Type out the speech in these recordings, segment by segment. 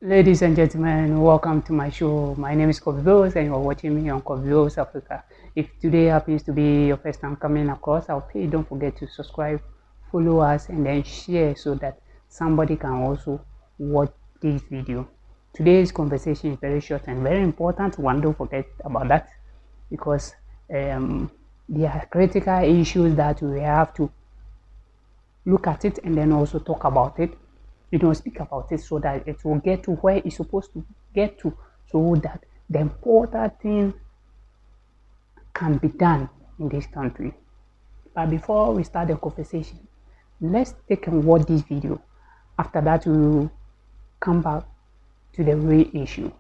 Ladies and gentlemen, welcome to my show. My name is Kobe and you're watching me on Kobe Africa. If today happens to be your first time coming across our page, don't forget to subscribe, follow us, and then share so that somebody can also watch this video. Today's conversation is very short and very important one. Don't forget about that because there are critical issues that we have to look at it and then also talk about it. Speak about it so that it will get to where it's supposed to get to, so that the important thing can be done in this country. But before we start the conversation, let's take and watch this video. After that, we will come back to the real issue.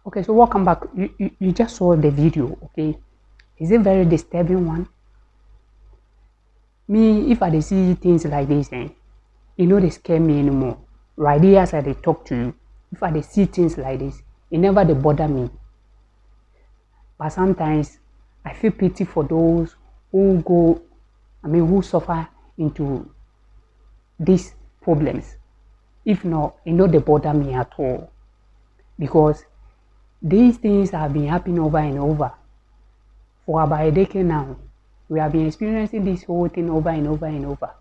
Okay, so welcome back. You just saw the video, okay? Is it very disturbing one? Me, if I see things like this, they scare me anymore. Right here as I talk to you, if I see things like this, it never they bother me. But sometimes I feel pity for those who suffer into these problems. If not, they bother me at all. Because these things have been happening over and over for about a decade now. We have been experiencing this whole thing over and over and over.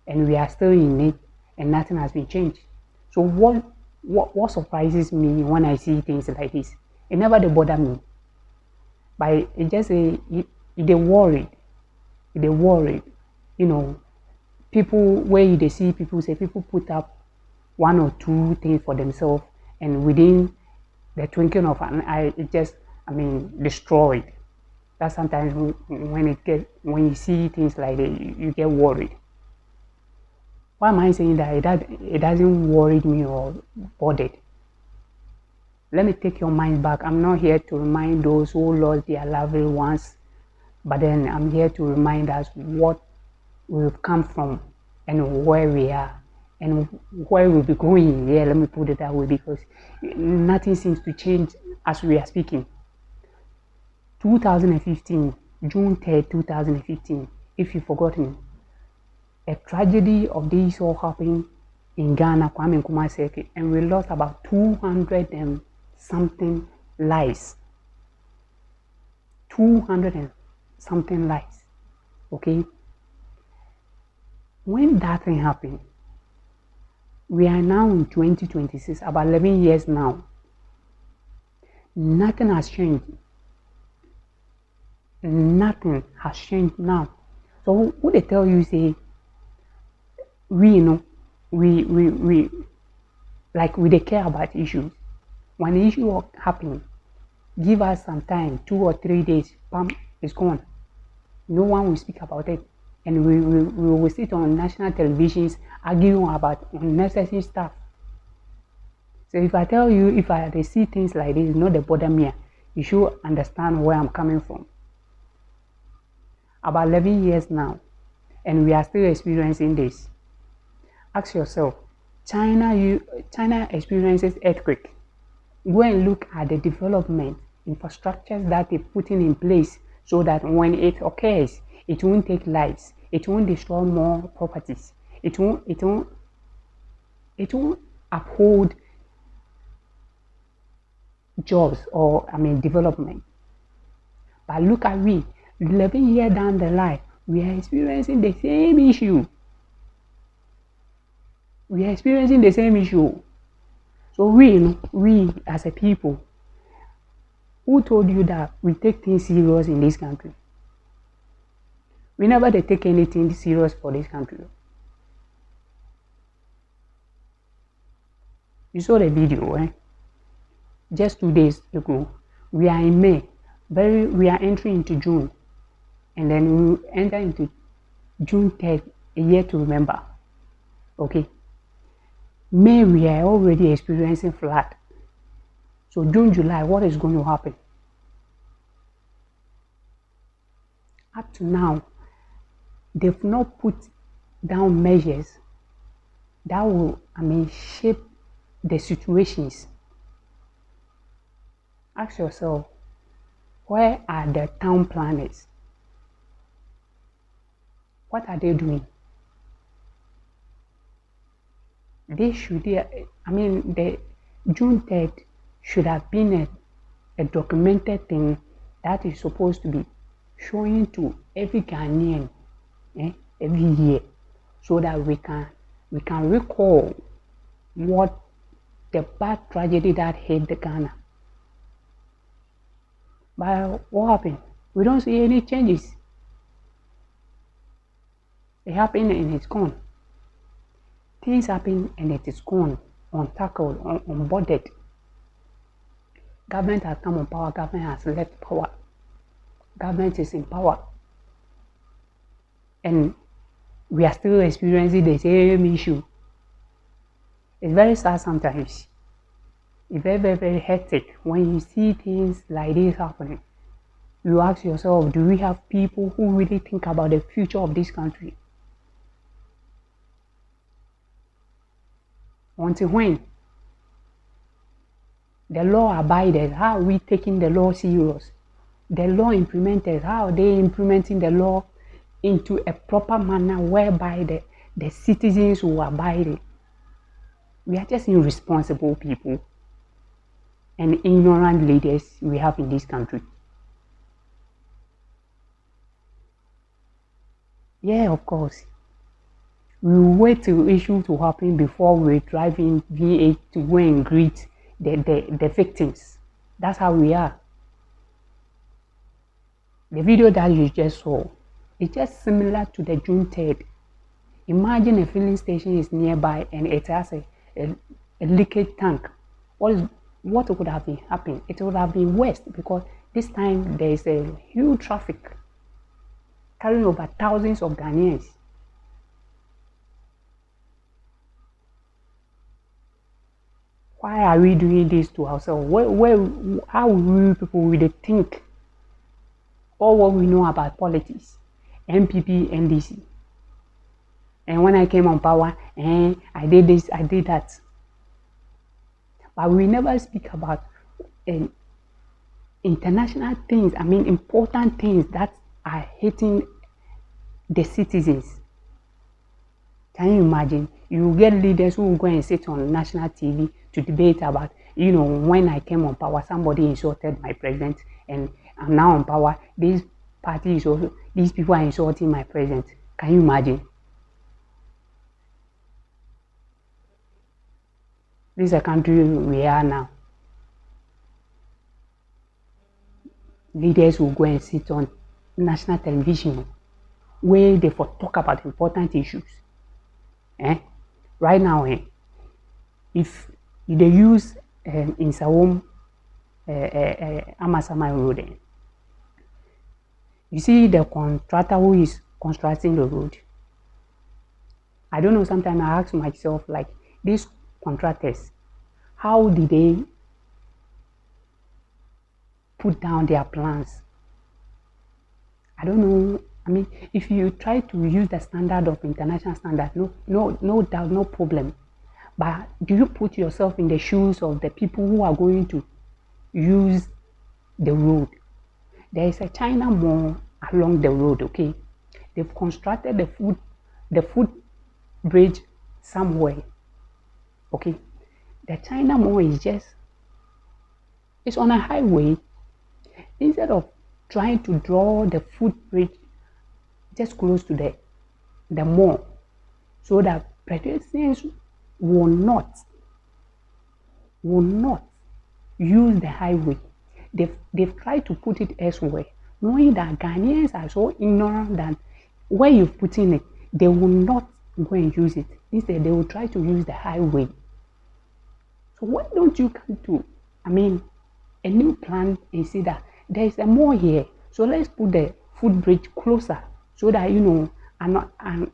And we are still in it and nothing has been changed. So what surprises me when I see things like this? It never they bother me. But it just they worried. They worried. People where they see people put up one or two things for themselves, and within the twinkling of an eye, it just destroyed. That sometimes when you see things like that, you get worried. Why am I saying that? It doesn't worry me or bothered. Let me take your mind back. I'm not here to remind those who lost their loved ones, but then I'm here to remind us what we've come from and where we are and where we'll be going. Yeah, let me put it that way, because nothing seems to change as we are speaking. 2015, June 3rd, 2015, if you've forgotten, a tragedy of this all happened in Ghana, Kwame Nkrumah Circuit, and we lost about 200 and something lives. 200 and something lives. Okay? When that thing happened, we are now in 2026, about 11 years now. Nothing has changed. Nothing has changed now. So who they tell you say we they care about issues. When the issue happens, give us some time, 2 or 3 days, bam, it's gone. No one will speak about it. And we will sit on national televisions arguing about unnecessary stuff. So if I tell you, if they see things like this, not the bother me, you should understand where I'm coming from. About 11 years now, and we are still experiencing this. Ask yourself, China experiences earthquake. Go and look at the development infrastructures that they're putting in place so that when it occurs, it won't take lives, it won't destroy more properties, it won't uphold jobs or development. But look at 11 years down the line, we are experiencing the same issue. We are experiencing the same issue. So we as a people, who told you that we take things serious in this country? We never take anything serious for this country. You saw the video, just 2 days ago. We are in May. We are entering into June. And then we will enter into June 3rd, a year to remember. Okay. May, we are already experiencing flood. So June, July, what is going to happen? Up to now, they've not put down measures that will, shape the situations. Ask yourself, where are the town planners? What are they doing? They should, I mean, the June 3rd should have been a documented thing that is supposed to be showing to every Ghanaian every year, so that we can recall what the bad tragedy that hit the Ghana. But what happened? We don't see any changes. It happened and it's gone. Things happen and it is gone, untackled, unbothered. Government has come on power, government has left power. Government is in power. And we are still experiencing the same issue. It's very sad sometimes. It's very, very, very hectic when you see things like this happening. You ask yourself, do we have people who really think about the future of this country? Until when? The law abiders, how are we taking the law serious? The law implementers, how are they implementing the law into a proper manner whereby the citizens will abide it? We are just irresponsible people and ignorant leaders we have in this country. Yeah, of course. We wait till issue to happen before we drive in V8 to go and greet the victims. That's how we are. The video that you just saw is just similar to the June 3rd. Imagine a filling station is nearby and it has a leakage tank. What would have been happening? It would have been worse, because this time there is a huge traffic carrying over thousands of Ghanaians. Why are we doing this to ourselves? How will we people really think all what we know about politics, MPP, NDC? And when I came on power, I did this, I did that. But we never speak about international things, I mean important things that are hitting the citizens. Can you imagine? You get leaders who will go and sit on national TV to debate about, when I came on power, somebody insulted my president, and I'm now on power. These people are insulting my president. Can you imagine? This is a country we are now. Leaders will go and sit on national television where they talk about important issues. Right now, if they use in Sawom Amasaman Road, you see the contractor who is constructing the road. I don't know, sometimes I ask myself, like, these contractors, how did they put down their plans? I don't know. I mean, if you try to use the standard of international standard, no doubt, no problem. But do you put yourself in the shoes of the people who are going to use the road? There is a China Mall along the road, okay? They've constructed the foot bridge somewhere, okay? The China Mall it's on a highway. Instead of trying to draw the footbridge just close to the mall, so that pedestrians will not use the highway, they've tried to put it elsewhere, knowing that Ghanaians are so ignorant that where you've put in it, they will not go and use it. Instead, they will try to use the highway. So why don't you come to, a new plan and see that there is a mall here, so let's put the footbridge closer, so that an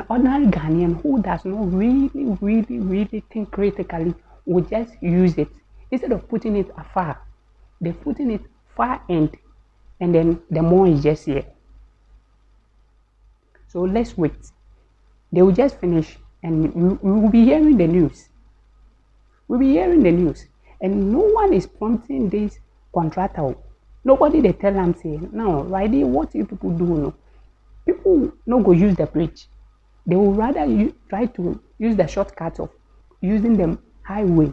ordinary Ghanaian who does not really think critically will just use it. Instead of putting it afar, they're putting it far end, and then the mall is just here. So let's wait. They will just finish, and we will be hearing the news. We'll be hearing the news. And no one is prompting this contractor. Nobody they tell them, say, no, right there, what you people do, no? people no go use the bridge. They will rather try to use the shortcut of using the highway.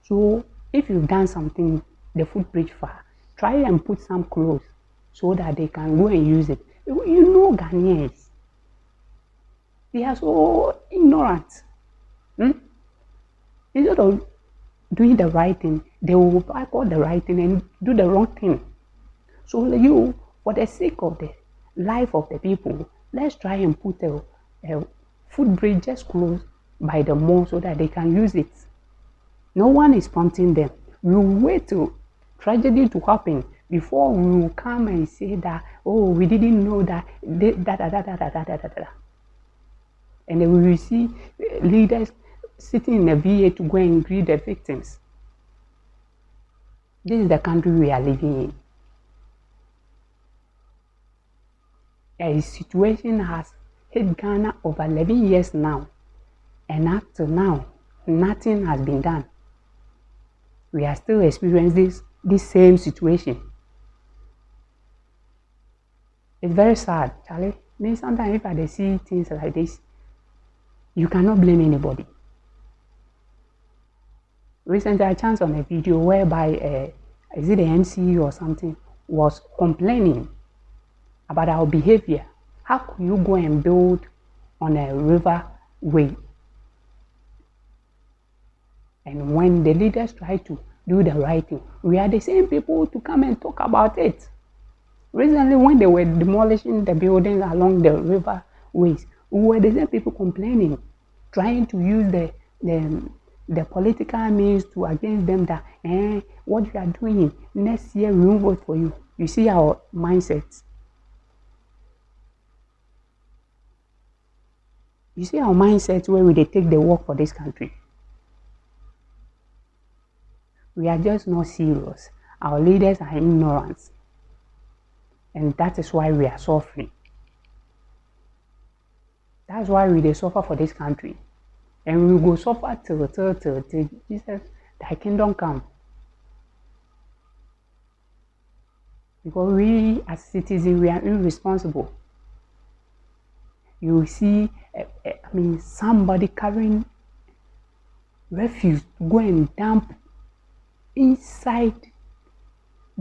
So if you've done something, the footbridge far, try and put some clothes so that they can go and use it. You know Ghanaians, they are so ignorant. Instead of doing the right thing, they will call the right thing and do the wrong thing. So you, for the sake of the life of the people, let's try and put a footbridge just close by the mall so that they can use it. No one is prompting them. We will wait till tragedy to happen before we will come and say that, oh, we didn't know that, and then we will see leaders sitting in a VA to go and greet the victims. This is the country we are living in. A situation has hit Ghana over 11 years now, and up to now, nothing has been done. We are still experiencing this same situation. It's very sad, Charlie. Sometimes if I see things like this, you cannot blame anybody. Recently, I chanced on a video whereby, is it the MC or something, was complaining about our behavior. How could you go and build on a river way? And when the leaders try to do the right thing, we are the same people to come and talk about it. Recently, when they were demolishing the buildings along the river ways, we were the same people complaining, trying to use the political means to against them that what you are doing next year we won't vote for you. You see our mindsets. You see our mindsets where we take the work for this country. We are just not serious. Our leaders are ignorant. And that is why we are suffering. That's why we suffer for this country. And we will suffer till Jesus, thy kingdom come. Because we as citizens, we are irresponsible. You will see, somebody carrying refuse to go and dump inside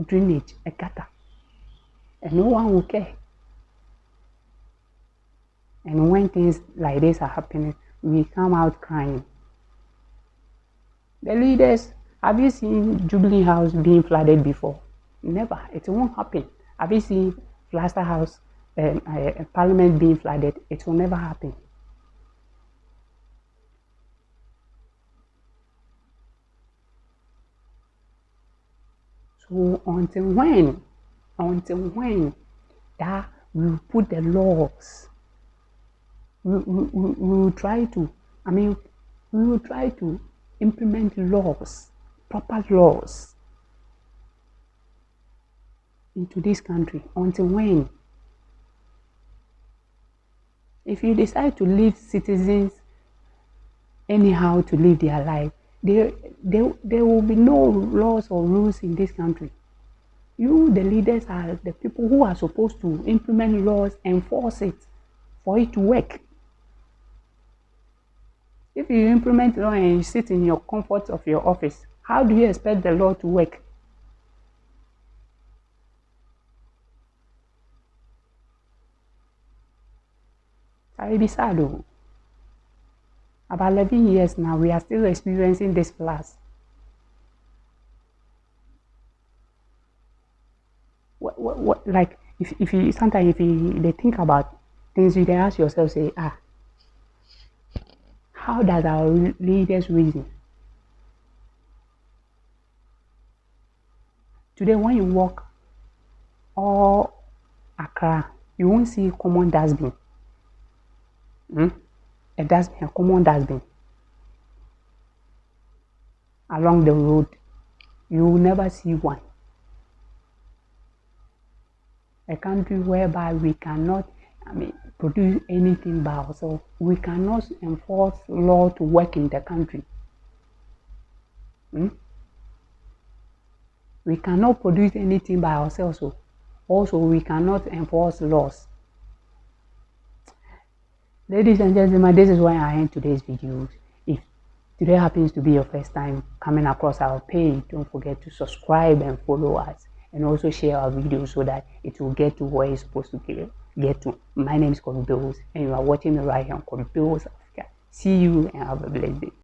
drainage, a gutter. And no one will care. And when things like this are happening, we come out crying. The leaders, have you seen Jubilee House being flooded before? Never. It won't happen. Have you seen Plaster House, Parliament being flooded? It will never happen. So until when that we put the laws, we will try to, we will try to implement laws, proper laws into this country. Until when? If you decide to leave citizens anyhow to live their life, there will be no laws or rules in this country. You, the leaders, are the people who are supposed to implement laws, enforce it, for it to work. If you implement law and you sit in your comfort of your office, how do you expect the law to work? I will be sad though. About 11 years now, we are still experiencing this floods. Like, if you sometimes they think about things, you ask yourself, say, how does our leaders reason? Today, when you walk all Accra, you won't see common dustbin. A common dustbin along the road. You will never see one. A country whereby we cannot produce anything by ourselves. We cannot enforce law to work in the country. We cannot produce anything by ourselves. Also, we cannot enforce laws. Ladies and gentlemen, this is why I end today's videos. If today happens to be your first time coming across our page, don't forget to subscribe and follow us, and also share our videos so that it will get to where it's supposed to get to. My name is Kobe Bills, and you are watching me right here on Kobe Bills Africa. See you and have a blessed day.